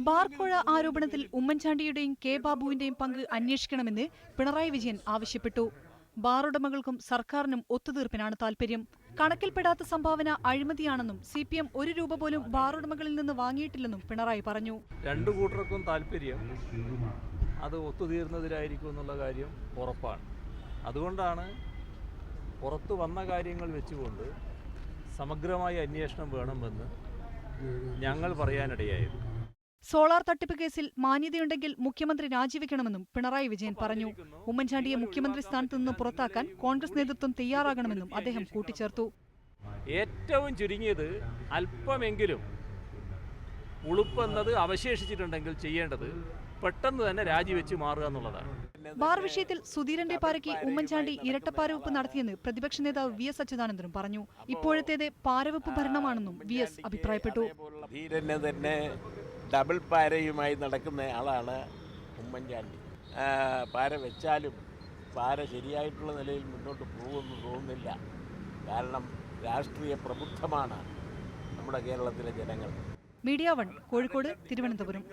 ബാർക്കോഴ ആരോപണത്തിൽ ഉമ്മൻചാണ്ടിയുടെയും കെ ബാബുവിന്റെയും പങ്ക് അന്വേഷിക്കണമെന്ന് പിണറായി വിജയൻ ആവശ്യപ്പെട്ടു. ബാറുടമകൾക്കും സർക്കാരിനും ഒത്തുതീർപ്പിനാണ് താൽപര്യം. കണക്കിൽപ്പെടാത്ത സംഭാവന അഴിമതിയാണെന്നും CPM 1 രൂപ പോലും ബാറുടമകളിൽ നിന്ന് വാങ്ങിയിട്ടില്ലെന്നും പിണറായി പറഞ്ഞു. രണ്ടു കൂട്ടർക്കും താൽപര്യം അത് ഒത്തുതീർന്നതിലായിരിക്കും എന്നുള്ള കാര്യം ഉറപ്പാണ്. അതുകൊണ്ടാണ് പുറത്തു വന്ന കാര്യങ്ങൾ വെച്ചുകൊണ്ട് സമഗ്രമായ അന്വേഷണം വേണമെന്ന് ഞങ്ങൾ പറയാനിടയായത്. സോളാർ തട്ടിപ്പ് കേസിൽ മാന്യതയുണ്ടെങ്കിൽ മുഖ്യമന്ത്രി രാജിവെക്കണമെന്നും പിണറായി വിജയൻ പറഞ്ഞു. ഉമ്മൻചാണ്ടിയെ മുഖ്യമന്ത്രി സ്ഥാനത്ത് നിന്ന് പുറത്താക്കാൻ കോൺഗ്രസ് നേതൃത്വം തയ്യാറാകണമെന്നും അദ്ദേഹം കൂട്ടിച്ചേർത്തു. ഏറ്റവും ചുരുങ്ങിയത് അല്പമെങ്കിലും ഉളുപ്പെന്നത് അവശേഷിച്ചിട്ടുണ്ടെങ്കിൽ ചെയ്യേണ്ടത് പെട്ടെന്ന് തന്നെ രാജിവെച്ച് മാറുക എന്നുള്ളതാണ്. ബാർ വിഷയത്തിൽ സുധീരന്റെ പാരയ്ക്ക് ഉമ്മൻചാണ്ടി ഇരട്ടപ്പാരവെപ്പ് നടത്തിയെന്ന് പ്രതിപക്ഷ നേതാവ് VS അച്യുതാനന്ദനും പറഞ്ഞു. ഇപ്പോഴത്തേത് പാരവെപ്പ് ഭരണമാണെന്നും VS അഭിപ്രായപ്പെട്ടു. ഡബിൾ പാരയുമായി നടക്കുന്ന ആളാണ് ഉമ്മൻചാണ്ടി. പാര വെച്ചാലും പാര ശരിയായിട്ടുള്ള നിലയിൽ മുന്നോട്ട് പോകുമെന്ന് തോന്നുന്നില്ല. കാരണം രാഷ്ട്രീയ പ്രബുദ്ധമാണ് നമ്മുടെ കേരളത്തിലെ ജനങ്ങൾ. മീഡിയ 1 കോഴിക്കോട്, തിരുവനന്തപുരം.